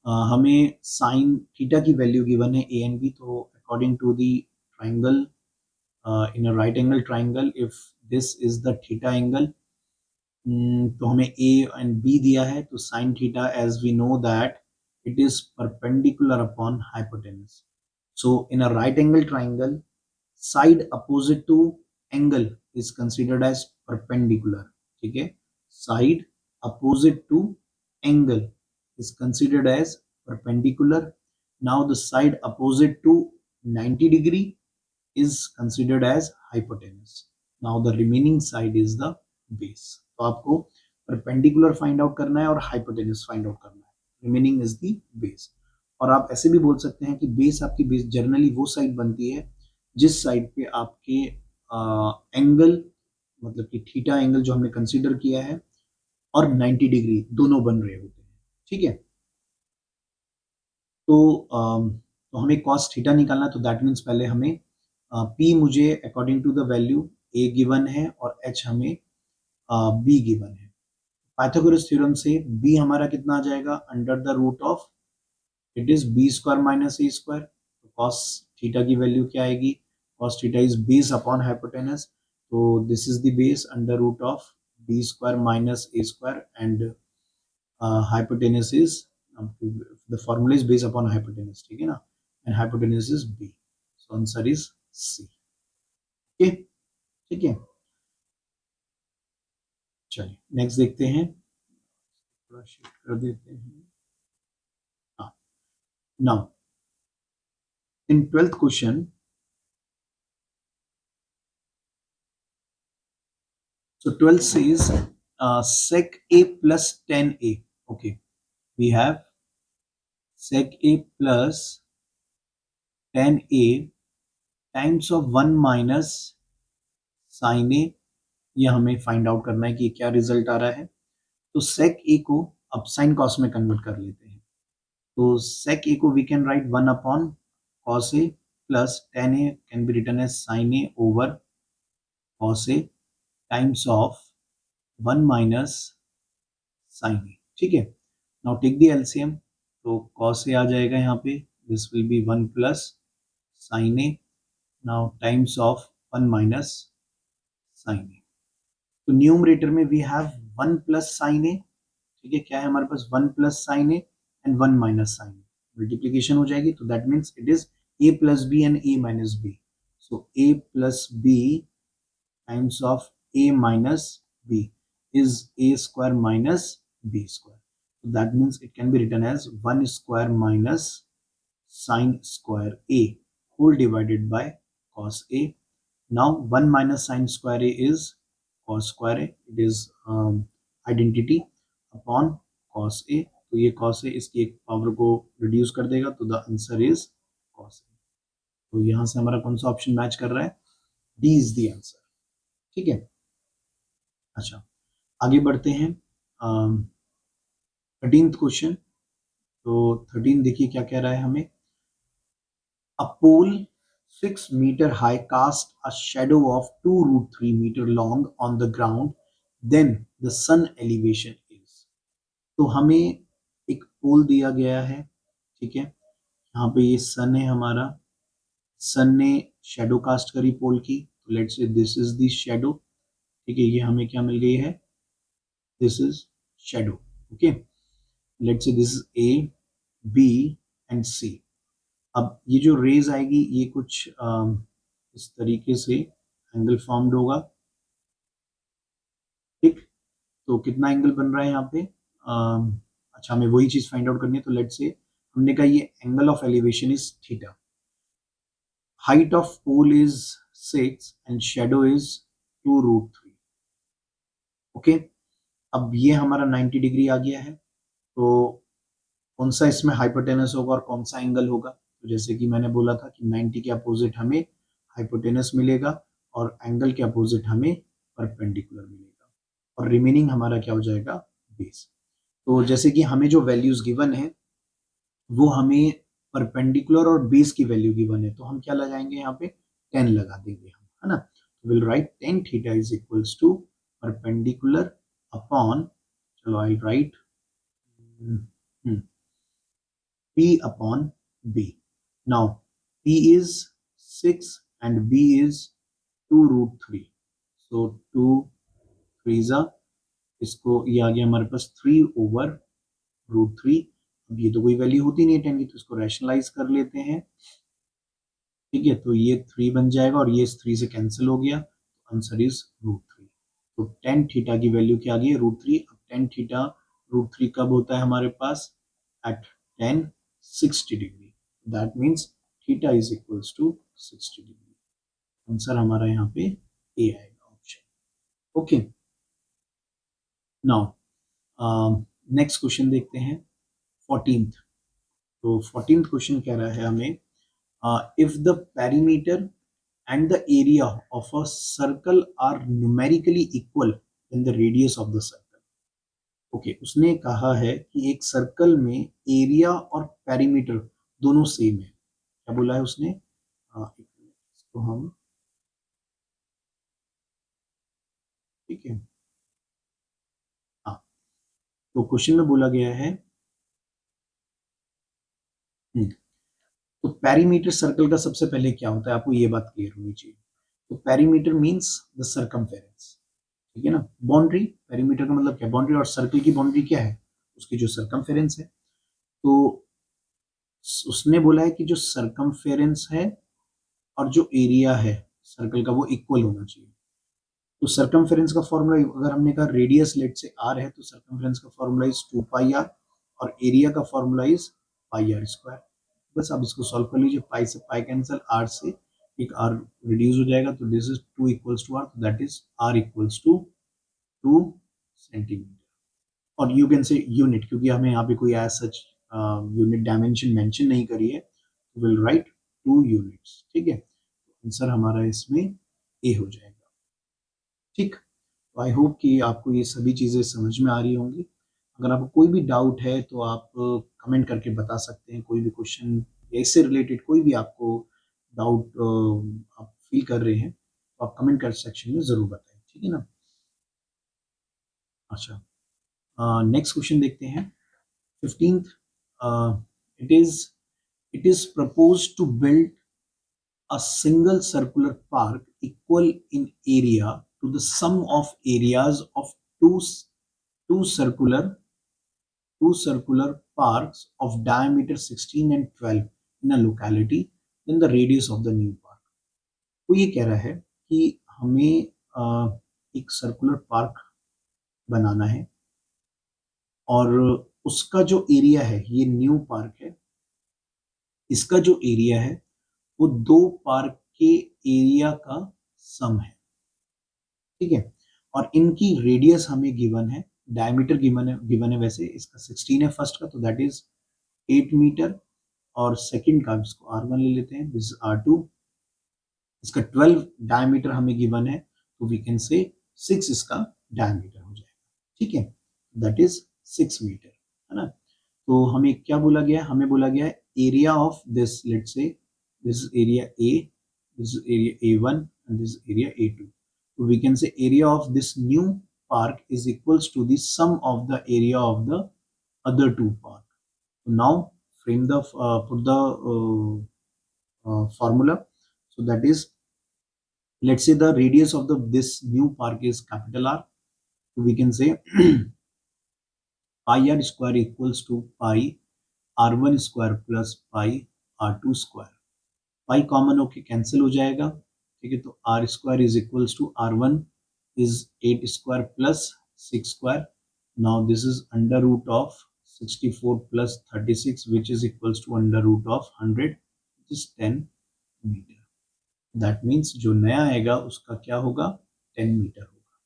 Speaker 1: हमें sine theta की value given है a and b. तो according to the triangle in a right angle triangle, if this is the theta angle, तो हमें a and b दिया है. तो sine theta, as we know that it is perpendicular upon hypotenuse. So in a right angle triangle, side opposite to angle is considered as perpendicular. ठीक है, side opposite to angle is considered as perpendicular. Now the side opposite to 90 degree is considered as hypotenuse. Now the remaining side is the base. तो आपको perpendicular find out करना है और hypotenuse find out करना है. Remaining is the base. और आप ऐसे भी बोल सकते हैं कि बेस, आपकी बेस जनरली वो साइड बनती है जिस साइड पे आपके एंगल, मतलब कि थीटा एंगल जो हमने कंसीडर किया है और 90 डिग्री दोनों बन रहे होते हैं. ठीक है, तो हमें कॉस थीटा निकालना है. तो दैट मीन्स पहले हमें P मुझे according to the value A given है और H हमें B गिवन है. पाइथागोरस थ्योरम से B हमारा कितना आ जाएगा, under the root of, it is B square minus A square. तो कॉस थीटा की वैल्यू क्या आएगी, cos theta is base upon hypotenuse. तो this is the base under root of b square minus a square, and hypotenuse is the formula is based upon hypotenuse. ठीक है ना, and hypotenuse is b. So answer is C. Okay, ठीक है. चलिए next देखते हैं, थोड़ा shift कर देते हैं. हाँ, now in 12th question, so 12 says sec a plus tan a. Okay, we have sec a plus tan a times of 1 minus sine A. ये हमें फाइंड आउट करना है कि क्या रिजल्ट आ रहा है. तो sec a को अब साइन कॉस में कन्वर्ट कर लेते हैं. तो sec a को we can write 1 upon cos a plus tan a can be written as sin a over cos a times of 1 minus sine A. ठीक है, नाउ टेक द एलसीएम. तो cos a आ जाएगा यहाँ पे, this will be 1 plus sine A, now times of 1 minus sine A. तो numerator में we have 1 plus sine A. ठीक है, क्या है हमारे पास, 1 plus sine a and 1 minus sine a. Multiplication हो जाएगी, तो that means it is a plus b and a minus b. So a plus b times of a minus b is a square minus b square. So that means it can be written as 1 square minus sine square a whole divided by cos a. Now 1 minus sine square a is cos square a. It is identity upon cos a. तो ये cos a इसकी एक power को reduce कर देगा, तो the answer is cos a. तो यहां से हमारा कौन सा ऑप्शन मैच कर रहा है? D is the answer. ठीक है. अच्छा, आगे बढ़ते हैं. 13th question. तो 13 देखिए क्या कह रहा है हमें. A pole 6 meter high cast a shadow of 2 root 3 meter long on the ground, then the sun elevation is. तो हमें एक पोल दिया गया है. ठीक है, यहाँ पे ये सन है हमारा. सन ने शेडो कास्ट करी पोल की, तो let's say this is the shadow. ठीक है, ये हमें क्या मिल गई है? This is shadow. Okay, let's say this is A, B and C. अब ये जो रेज आएगी ये कुछ इस तरीके से एंगल फॉर्म्ड होगा. ठीक, तो कितना एंगल बन रहा है यहाँ पे? अच्छा, हमें वही चीज फाइंड आउट करनी है. तो लेट्स से हमने कहा ये angle of elevation is theta. Height of pole is 6 and shadow is 2 root 3. Okay, अब ये हमारा 90 डिग्री आ गया है. तो कौन सा इसमें हाइपोटेनस होगा और कौन सा एंगल होगा? तो जैसे कि मैंने बोला था कि 90 के अपोजिट हमें हाइपोटेनस मिलेगा और एंगल के अपोजिट हमें परपेंडिकुलर मिलेगा, और रिमेनिंग हमारा क्या हो जाएगा? बेस. तो जैसे कि हमें जो वैल्यूज गिवन है वो हमें परपेंडिकुलर और बेस की वैल्यू गिवन है, तो हम क्या लगाएंगे यहाँ पे? 10 लगा देंगे हम, है ना. Will write tan theta is equals to perpendicular upon, चलो I write P upon B. Now P is 6 and B is 2 root 3. So 2 3 इसको ये आ गया हमारे पास 3 over root 3. अब ये तो कोई वैल्यू होती नहीं है 10 की, तो इसको रैशनलाइज कर लेते हैं. ठीक है, तो ये 3 बन जाएगा और ये 3 से कैंसिल हो गया. Answer is root 3. तो tan थीटा की वैल्यू क्या आ गई? रूट 3. अब tan थीटा रूट 3 कब होता है हमारे पास? At tan 60 degree. That means theta is equals to 60 degree. Answer हमारा यहाँ पे ए आएगा option. Okay, now next question देखते हैं 14th. तो 14th क्वेश्चन कह रहा है हमें if the perimeter and the area of a circle are numerically equal in the radius of the circle. Okay, उसने कहा है कि एक सर्कल में एरिया और पेरीमीटर दोनों सेम है. क्या बोला है उसने? इसको हम, ठीक है, हाँ, तो क्वेश्चन में बोला गया है तो पेरीमीटर सर्कल का सबसे पहले क्या होता है, आपको ये बात क्लियर होनी चाहिए. तो पेरीमीटर मींस द सर्कमफेरेंस. ठीक है ना. बाउंड्री, पेरीमीटर का मतलब क्या? बाउंड्री. और सर्कल की बाउंड्री क्या है? उसकी जो सर्कमफेरेंस है. तो उसने बोला है कि जो सर्कमफेरेंस है और जो एरिया है सर्कल का वो इक्वल होना चाहिए. तो सर्कमफेरेंस का फॉर्मूला, अगर हमने कहा रेडियस लेट से r है, तो सर्कमफेरेंस का फॉर्मूला इज 2 पाई r और एरिया का formula is pi r square. बस अब इसको सॉल्व कर लीजिए. पाई से पाई कैंसिल, r से एक r रिड्यूस हो जाएगा. तो this is 2 equals to r, तो that is r equals to 2 centimetre. और यू कैन से यूनिट, क्योंकि हमें यहाँ पे कोई as such unit dimension mention नहीं करी है, विल राइट 2 यूनिट्स. ठीक है, आंसर हमारा इसमें ए हो जाएगा. ठीक, तो आई होप कि आपको ये सभी चीज़ें समझ में आ रही होंगी. अगर आपको कोई भी डाउट है तो आप कमेंट करके बता सकते हैं. कोई भी क्वेश्चन या इससे रिलेटेड कोई भी आपको डाउट आप फील कर रहे हैं तो आप कमेंट कर सेक्शन में ज़रूर बताएं. ठीक है ना. अच्छा, नेक्स्ट क्वेश्चन देखते हैं 15th. It is proposed to build a single circular park equal in area to the sum of areas of two two circular two circular parks of diameter 16 and 12 in a locality, then the radius of the new park. तो ये कह रहा है कि हमें एक circular park बनाना है और उसका जो एरिया है, ये न्यू पार्क है, इसका जो एरिया है वो दो पार्क के एरिया का सम है, ठीक है। और इनकी रेडियस हमें गिवन है, डायमीटर गिवन है वैसे इसका 16 है फर्स्ट का, तो दैट इज 8 मीटर। और सेकंड का इसको R1 ले लेते हैं, दिस R2, इसका 12 डायमीटर हमें गिवन है, तो वी कैन से 6 इसका डायमीटर हो जाएगा, ठीक है, दैट इज 6 मीटर, है ना। तो हमें क्या बोला गया है, हमें बोला गया है area of this, let's say this is area A, this is area A1 and this is area A2, so we can say area of this new park is equals to the sum of the area of the other two park. So now frame the put the formula, so that is, let's say the radius of the this new park is capital R, so we can say pi r square equals to pi r1 square plus pi r2 square, pi common होके cancel हो जाएगा, ठीक है। तो R square is equals to R1 is 8 square plus 6 square, now this is under root of 64 plus 36 which is equals to under root of 100 which is 10 metre, that means जो नया आएगा उसका क्या होगा, 10 मीटर होगा,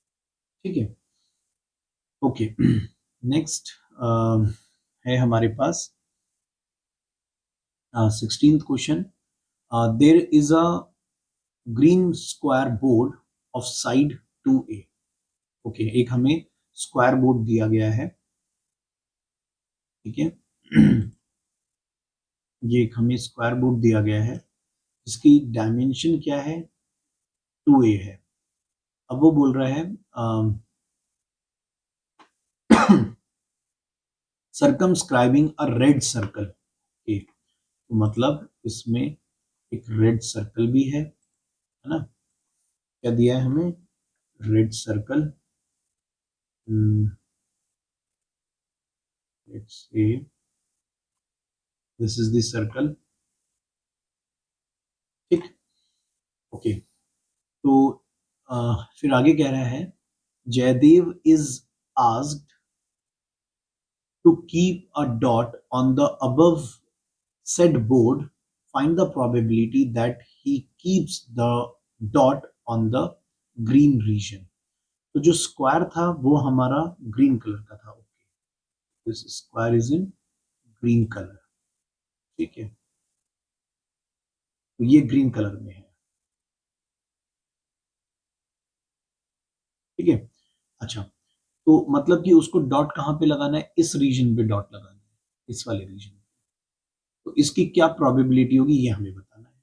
Speaker 1: ठीक है। ओके, नेक्स्ट है हमारे पास 16th question, there is a green square board of side 2A, okay, एक हमें स्क्वायर बोर्ड दिया गया है, ठीक है। ये एक हमें स्क्वायर बोर्ड दिया गया है जिसकी डायमेंशन क्या है, 2A है। अब वो बोल रहा है सर्कमस्क्राइबिंग अ रेड सर्कल, तो मतलब इसमें एक रेड सर्कल भी है ना, क्या दिया है हमें, red circle, let's say this is the circle, ठीक, ओके। तो फिर आगे कह रहा है Jaydev is asked to keep a dot on the above said board, find the probability that he keeps the dot on the green region। तो जो square था वो हमारा ग्रीन कलर का था, okay, this square is in green colour, ठीक है, तो ये ग्रीन कलर में है, ठीक है। अच्छा, तो मतलब कि उसको डॉट कहां पे लगाना है, इस रीजन पे डॉट लगाना है, इस वाले रीजन पे, तो इसकी क्या प्रोबेबिलिटी होगी ये हमें बताना है।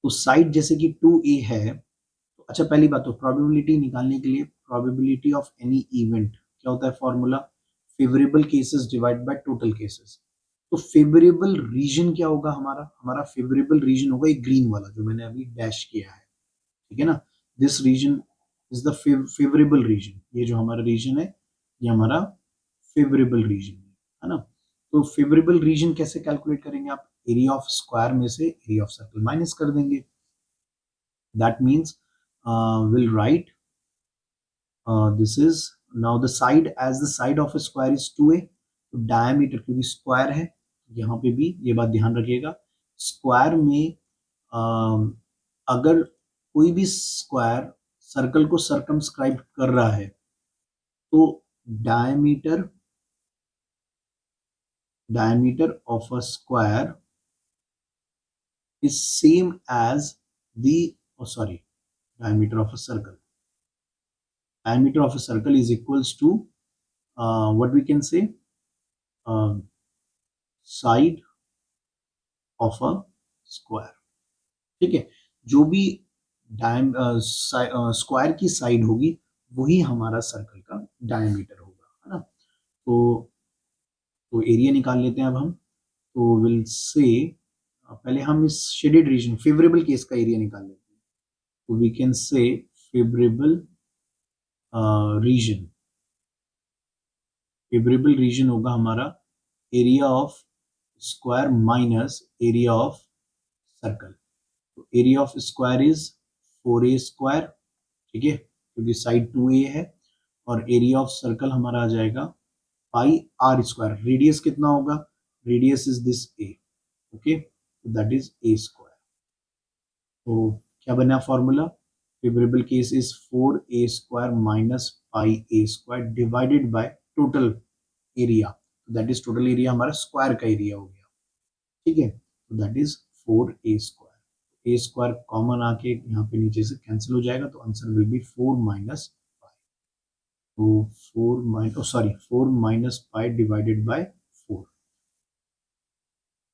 Speaker 1: तो साइड जैसे कि 2A है, तो अच्छा पहली बात तो प्रोबेबिलिटी निकालने के लिए प्रोबेबिलिटी ऑफ एनी इवेंट क्या होता है formula, favourable cases divide by total cases. तो फेवरेबल रीजन क्या होगा हमारा, हमारा फेवरेबल रीजन होगा एक ग्रीन वाला जो मैंने अभी डैश किया है, ठीक है ना, this region is the favourable region, ये जो हमारा रीजन है ये हमारा फेवरेबल रीजन है ना। तो फेवरेबल रीजन कैसे कैलकुलेट करेंगे आप, एरिया ऑफ स्क्वायर में से एरिया ऑफ सर्कल माइनस कर देंगे, that means will write this is now the side as the side of a square is 2a, तो डायमीटर क्योंकि स्क्वायर है, यहाँ पे भी ये बात ध्यान रखिएगा, स्क्वायर में अगर कोई भी स्क्वायर सर्कल को सर्कमस्क्राइब कर रहा है तो diameter of a square is same as the sorry diameter of a circle, diameter of a circle is equals to what we can say, side of a square, ठीक है। जो भी square की साइड होगी वही हमारा सर्कल का diameter होगा, है ना। तो एरिया निकाल लेते हैं अब हम, तो विल से पहले हम इस शेडेड रीजन फेवरेबल केस का एरिया निकाल लेते हैं, तो we can say favourable region होगा हमारा area of square minus area of circle, तो area of square is 4a square, ठीक है, क्योंकि साइड 2a है, और एरिया ऑफ सर्कल हमारा आ जाएगा पाई आर स्क्वायर। रेडियस कितना होगा? Radius is this a, okay, that is a square. तो क्या बना formula? Favourable case is 4a square minus pi a square divided by total area, that is total area हमारा square का area हो गया, ठीक है, तो that is 4a square. a square common आके यहाँ पे नीचे से कैंसिल हो जाएगा, तो answer will be 4 minus pi. तो 4 minus pi divided by 4,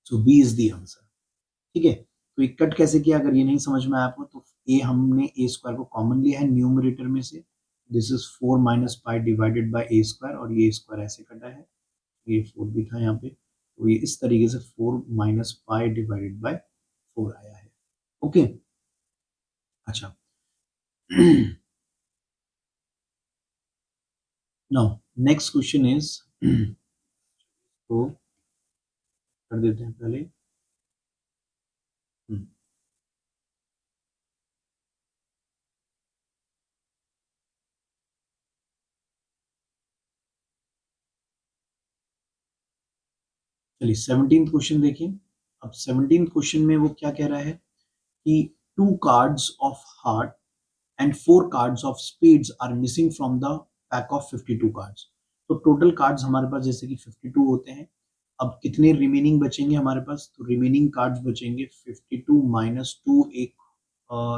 Speaker 1: so b is the answer, ठीक है। तो ये कट कैसे किया, अगर ये नहीं समझ में आया आपको, तो a हमने a स्क्वायर को कॉमन लिया है न्यूमरेटर में से, this is 4 minus pi divided by a square, और ये स्क्वायर ऐसे कटा है, ये 4 भी था यहाँ पे, तो ये इस तरीके से 4 माइनस पाई डिवाइडेड बाय 4 आया है, ओके। अच्छा नाउ नेक्स्ट क्वेश्चन इज तो कर देते हैं पहले। चलिए 17th क्वेश्चन देखिए। अब 17th क्वेश्चन में वो क्या कह रहा है कि 2 cards of heart and 4 cards of spades are missing from the pack of 52 cards। तो टोटल कार्ड्स हमारे पास जैसे कि 52 होते हैं, अब कितने रिमेनिंग बचेंगे हमारे पास? तो रिमेनिंग कार्ड्स बचेंगे 52 माइनस 2, एक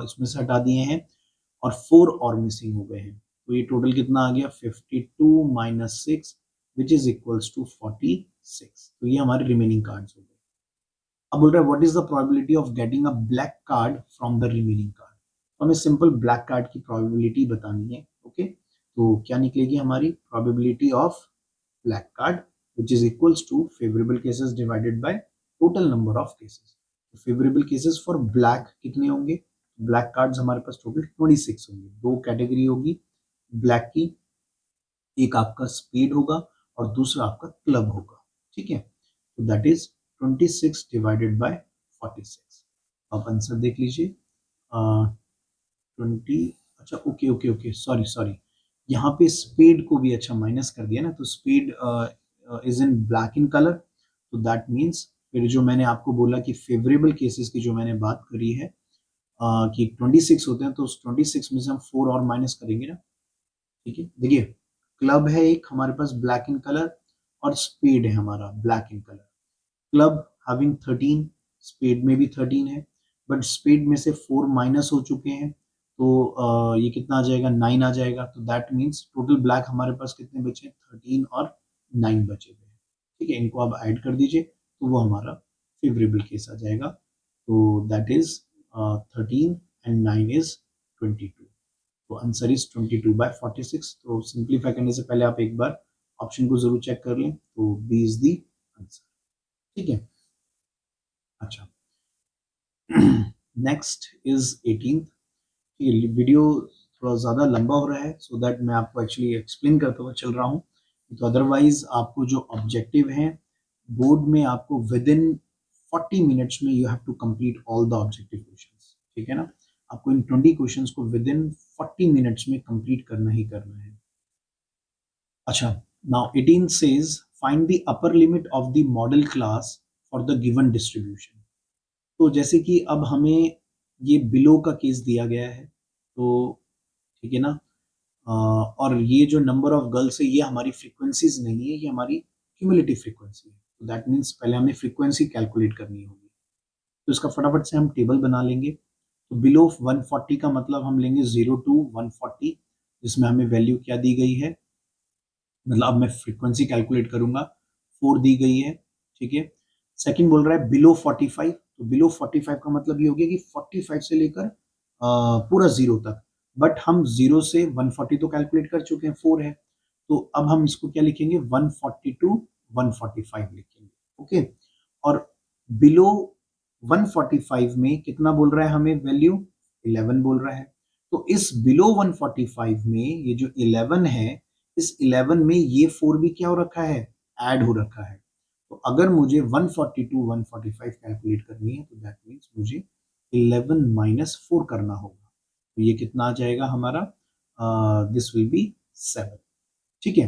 Speaker 1: इसमें से हटा दिए हैं, और 4 और मिसिंग हो गए हैं, तो ये टोटल कितना आ गया? 52 minus 6 which is equals to 46। तो ये हमारे रिमेनिंग कार्ड्स हो गए। अब बोल रहा है what is the probability of getting a black card from the remaining card. तो हमें सिंपल ब्लैक कार्ड की प्रोबेबिलिटी बतानी है, ओके। तो क्या निकलेगी हमारी probability of black card, which is equals to favorable cases divided by total number of cases। तो फेवरेबल केसेस फॉर ब्लैक कितने होंगे? ब्लैक कार्ड्स हमारे पास टोटल 26 होंगे। दो कैटेगरी होगी ब्लैक की, एक आपका स्पेड होगा और दूसरा आपका क्लब होगा, ठीक है। तो दैट इज 26 डिवाइडेड बाय 46। आप आंसर देख लीजिए। 20, अच्छा okay okay okay, sorry sorry, यहाँ पे स्पेड को भी अच्छा माइनस कर दिया ना, तो spade is in black in colour, तो दैट मीन्स फिर जो मैंने आपको बोला कि फेवरेबल केसेस की जो मैंने बात करी है कि 26 होते हैं, तो उस 26 में से हम 4 और माइनस करेंगे ना, ठीक है। देखिए क्लब है एक हमारे पास ब्लैक इन कलर, और स्पेड है हमारा black in colour. Club having 13, स्पेड में भी 13 है, बट स्पेड में से 4 माइनस हो चुके हैं, तो ये कितना आ जाएगा? 9 आ जाएगा। तो दैट मीन्स टोटल ब्लैक हमारे पास कितने बचे? 13 और 9 बचे हुए हैं, ठीक है। इनको आप ऐड कर दीजिए, तो वो हमारा फेवरेबल केस आ जाएगा। तो दैट इज 13 एंड 9 इज 22। तो आंसर इज 22/46। तो सिंप्लीफाई करने से पहले आप एक बार ऑप्शन को जरूर चेक कर लें, तो बी इज दी आंसर, ठीक है। अच्छा नेक्स्ट इज 18th। ये वीडियो थोड़ा ज़्यादा लंबा हो रहा है, सो दैट मैं आपको एक्चुअली एक्सप्लेन करते हुए चल रहा हूँ, तो अदरवाइज आपको जो ऑब्जेक्टिव है बोर्ड में, आपको विद इन 40 मिनट्स में you have to complete all the objective questions, ठीक है ना। आपको इन 20 क्वेश्चंस को विद इन 40 मिनट्स में कंप्लीट करना ही करना है। अच्छा, now 18 says find the upper limit of the modal class for the given distribution. तो जैसे कि अब हमें ये बिलो का केस दिया गया है, तो ठीक है ना, और ये जो नंबर ऑफ गर्ल्स है ये हमारी फ्रीक्वेंसीज नहीं है, ये हमारी क्यूमुलेटिव फ्रीक्वेंसी है। तो दैट मीन्स पहले हमें फ्रीक्वेंसी कैलकुलेट करनी होगी, तो इसका फटाफट से हम टेबल बना लेंगे। तो बिलो 140 का मतलब हम लेंगे 0 to 140, जिसमें हमें वैल्यू क्या दी गई है, मतलब अब मैं फ्रीक्वेंसी कैलकुलेट करूंगा, 4 दी गई है, ठीक है। सेकंड बोल रहा है बिलो 45, तो बिलो 45 का मतलब ये हो गया कि 45 से लेकर पूरा 0 तक, बट हम 0 से 140 तो कैलकुलेट कर चुके हैं, 4 है, तो अब हम इसको क्या लिखेंगे? 140 to 145 लिखेंगे, ओके। और बिलो 145 में कितना बोल रहा है हमें वैल्यू? 11 बोल रहा है। तो इस बिलो 145 में ये जो 11 है, इस 11 में ये 4 भी क्या हो रखा है? ऐड हो रखा है। तो अगर मुझे 140 टू 145 कैलकुलेट करनी है, तो दैट मीन्स मुझे 11 माइनस 4 करना होगा। तो ये कितना आ जाएगा हमारा? This will B 7। ठीक है,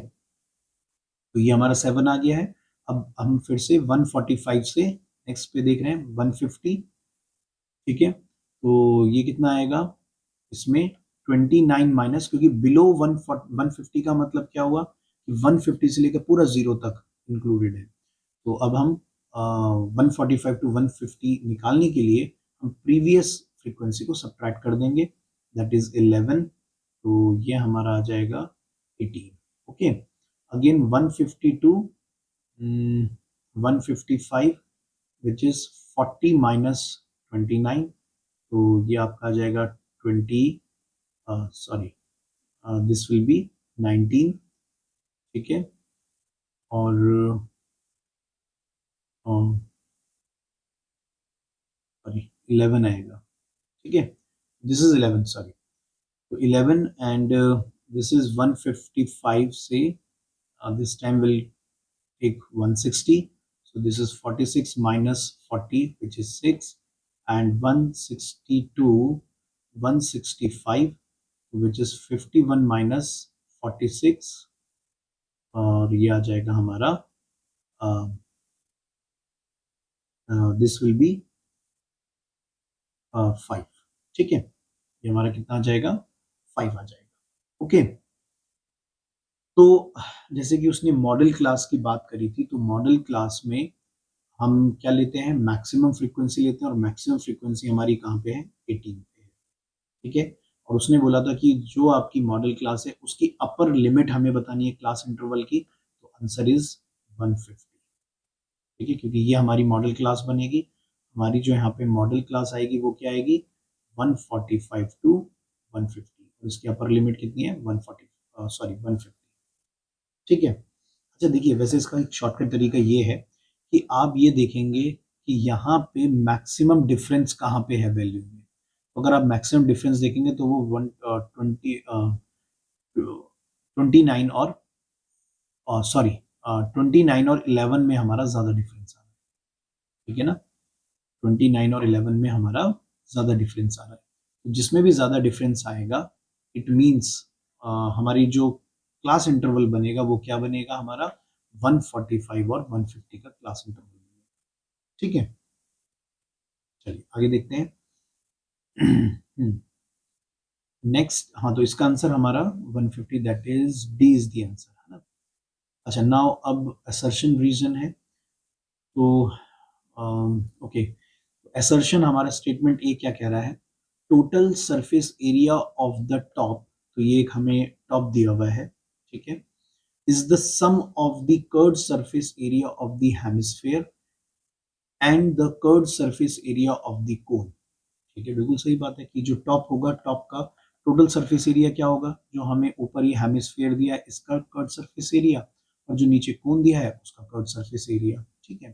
Speaker 1: तो ये हमारा 7 आ गया है। अब हम फिर से 145 से नेक्स्ट पे देख रहे हैं 150। ठीक है, तो ये कितना आएगा इसमें 29 माइनस, क्योंकि बिलो 150 का मतलब क्या हुआ कि 150 से लेकर पूरा जीरो तक इंक्लूडेड है। तो अब हम 145 टू 150 निकालने के लिए हम प्रीवियस फ्रीक्वेंसी को सब्ट्रैक्ट कर देंगे, दैट इज 11। तो ये हमारा आ जाएगा 18। Okay, again 150 to 155 which is 40 minus 29, तो ये आपका आ जाएगा 20, सॉरी दिस विल बी 19। ठीक है, और सॉरी 11 आएगा। ठीक है, दिस इज 11, सॉरी, तो 11 एंड दिस इज 155 से this time will take 160, so this is 46 minus 40 which is 6, and 162 165 which is 51 minus 46, और ये आ जाएगा हमारा दिस विल बी 5। ठीक है, ये हमारा कितना आ जाएगा 5 आ जाएगा। ओके, तो जैसे कि उसने मॉडल क्लास की बात करी थी, तो मॉडल क्लास में हम क्या लेते हैं, मैक्सिमम फ्रीक्वेंसी लेते हैं, और मैक्सिमम फ्रीक्वेंसी हमारी कहाँ पे है, 18 पे है। ठीक है, और उसने बोला था कि जो आपकी मॉडल क्लास है उसकी अपर लिमिट हमें बतानी है क्लास इंटरवल की, तो आंसर इज 150। ठीक है, क्योंकि ये हमारी मॉडल क्लास बनेगी, हमारी जो यहाँ पे मॉडल क्लास आएगी वो क्या आएगी 145 टू 150, और इसकी अपर लिमिट कितनी है 140, सॉरी 150। ठीक है, अच्छा देखिए, वैसे इसका एक शॉर्टकट तरीका ये है कि आप ये देखेंगे कि यहाँ पे मैक्सिमम डिफरेंस कहाँ पे है वैल्यू में। तो अगर आप मैक्सिमम डिफरेंस देखेंगे तो वो 29 और सॉरी 29 और 11 में हमारा ज़्यादा डिफरेंस आ रहा है। ठीक है ना, 29 और 11 में हमारा ज़्यादा डिफरेंस आ रहा है। तो जिसमें भी ज़्यादा डिफरेंस आएगा इट मीन्स हमारी जो क्लास इंटरवल बनेगा वो क्या बनेगा हमारा 145 और 150 का क्लास इंटरवल बनेगा। ठीक है, चलिए आगे देखते हैं। नेक्स्ट, हाँ, तो इसका आंसर हमारा 150, that is D is the answer, है ना। अच्छा, नाउ अब असर्शन रीजन है, तो ओके, असर्शन हमारा स्टेटमेंट ए क्या कह रहा है, total surface area of the top, तो ये एक हमें टॉप दिया हुआ है। ठीक है, is the sum of the curved surface area of the hemisphere and the curved surface area of the cone। ठीक है, बिल्कुल सही बात है कि जो टॉप होगा, टॉप का टोटल सरफेस एरिया क्या होगा, जो हमें ऊपर ये हेमिस्फीयर दिया है इसका कर्व सरफेस एरिया, और जो नीचे कोन दिया है उसका कर्व सरफेस एरिया। ठीक है,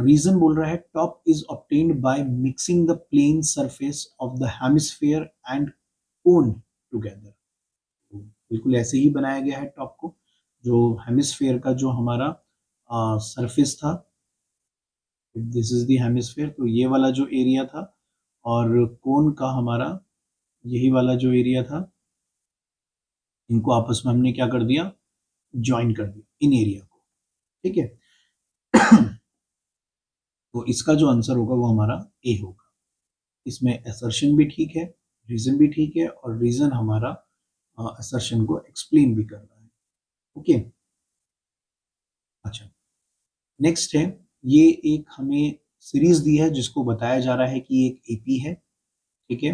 Speaker 1: रीजन बोल रहा है top is obtained by mixing the plain surface of the hemisphere and cone together. बिल्कुल ऐसे ही बनाया गया है टॉप को, जो हेमिस्फीयर का जो हमारा सरफेस था, दिस इज द हेमिस्फीयर, तो ये वाला जो एरिया था, और कोन का हमारा यही वाला जो एरिया था, इनको आपस में हमने क्या कर दिया, ज्वाइन कर दिया इन एरिया को। ठीक है, तो इसका जो आंसर होगा वो हमारा ए होगा। इसमें असर्शन भी ठीक है, रीजन भी ठीक है, और रीजन हमारा असर्शन को एक्सप्लेन भी कर रहा है। ओके, अच्छा, नेक्स्ट है, ये एक हमें सीरीज दी है जिसको बताया जा रहा है कि एक एपी है। ठीक है,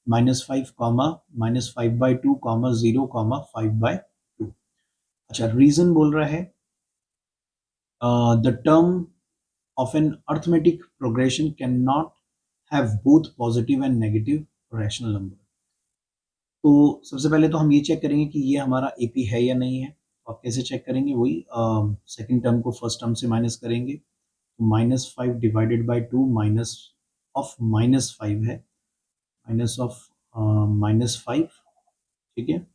Speaker 1: -5 कॉमा -5/2 कॉमा 0 कॉमा 5/2। अच्छा, रीजन बोल रहा है the term of an arithmetic progression cannot have both positive and negative rational number। तो सबसे पहले तो हम ये चेक करेंगे कि ये हमारा एपी है या नहीं है। तो आप कैसे चेक करेंगे, वही सेकंड टर्म को फर्स्ट टर्म से माइनस करेंगे, तो -5 डिवाइडेड बाय 2 माइनस ऑफ -5 है, माइनस ऑफ -5। ठीक है,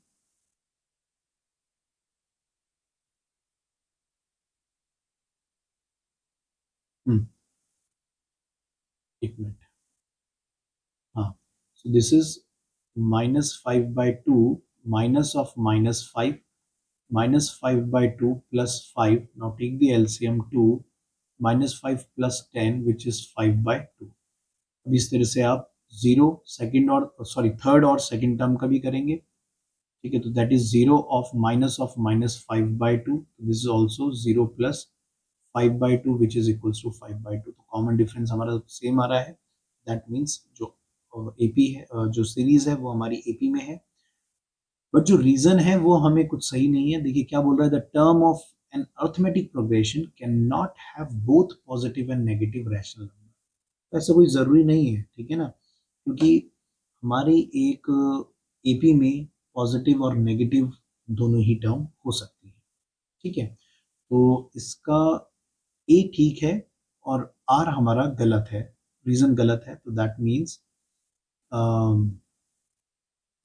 Speaker 1: हम्म, एक मिनट, हाँ, so this is -5/2 minus of -5, -5/2 plus 5. Now take the LCM 2, -5 plus 10 which is 5/2. अब इस तरह से आप जीरो सेकंड और सॉरी थर्ड और सेकंड टर्म का भी करेंगे, ठीक है। तो that is zero of -5/2, this is also zero plus 5/2 which is equals to 5/2। तो कॉमन डिफरेंस हमारा सेम आ रहा है, दैट मीन्स जो एपी है, जो सीरीज है वो हमारी एपी में है, बट जो रीजन है वो हमें कुछ सही नहीं है। देखिए क्या बोल रहा है, the term of an arithmetic progression can not have both positive and negative rational number. ऐसा कोई ज़रूरी नहीं है, ठीक है ना, क्योंकि हमारी एक एपी में पॉजिटिव और नेगेटिव दोनों ही टर्म हो सकती है, ठीक है। तो इसका ए ठीक है और आर हमारा गलत है, रीजन गलत है, तो that means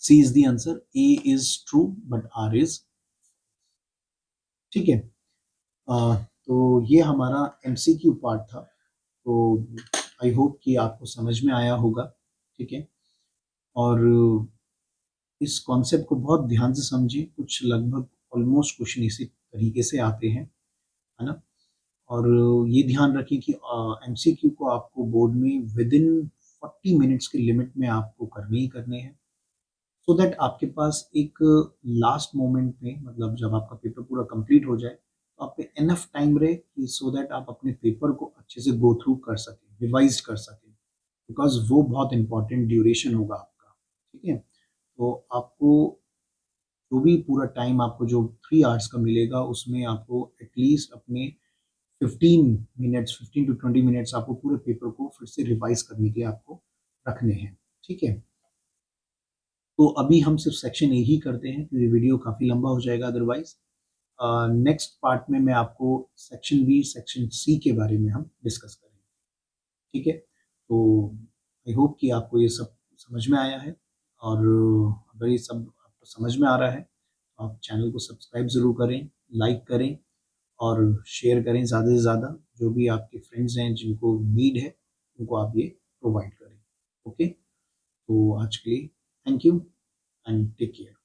Speaker 1: C is the answer, A is true but R is, ठीक है। तो ये हमारा एमसीक्यू पार्ट था, तो आई होप कि आपको समझ में आया होगा, ठीक है। और इस कॉन्सेप्ट को बहुत ध्यान से समझिए, कुछ लगभग ऑलमोस्ट क्वेश्चन इसी तरीके से आते हैं, है ना। और ये ध्यान रखें कि एमसीक्यू को आपको बोर्ड में विद इन 40 मिनट्स के लिमिट में आपको करने ही करने हैं, सो दैट आपके पास एक लास्ट मोमेंट में, मतलब जब आपका पेपर पूरा कंप्लीट हो जाए तो आप पे इनफ टाइम रहे कि सो दैट आप अपने पेपर को अच्छे से गो थ्रू कर सकें, रिवाइज कर सकें, बिकॉज वो बहुत इंपॉर्टेंट ड्यूरेशन होगा आपका, ठीक है। तो आपको जो भी पूरा टाइम आपको जो 3 आवर्स का मिलेगा उसमें आपको एटलीस्ट अपने 15 टू 20 मिनट्स आपको पूरे पेपर को फिर से रिवाइज करने के लिए आपको रखने हैं, ठीक है। तो अभी हम सिर्फ सेक्शन ए ही करते हैं क्योंकि वीडियो काफ़ी लंबा हो जाएगा अदरवाइज। नेक्स्ट पार्ट में मैं आपको सेक्शन बी सेक्शन सी के बारे में हम डिस्कस करेंगे, ठीक है। तो आई होप कि आपको ये सब समझ में आया है, और अगर ये सब आपको समझ में आ रहा है तो आप चैनल को सब्सक्राइब ज़रूर करें, लाइक करें और शेयर करें ज़्यादा से ज़्यादा। जो भी आपके फ्रेंड्स हैं जिनको नीड है उनको आप ये प्रोवाइड करें, ओके। तो आज के लिए thank you and take care.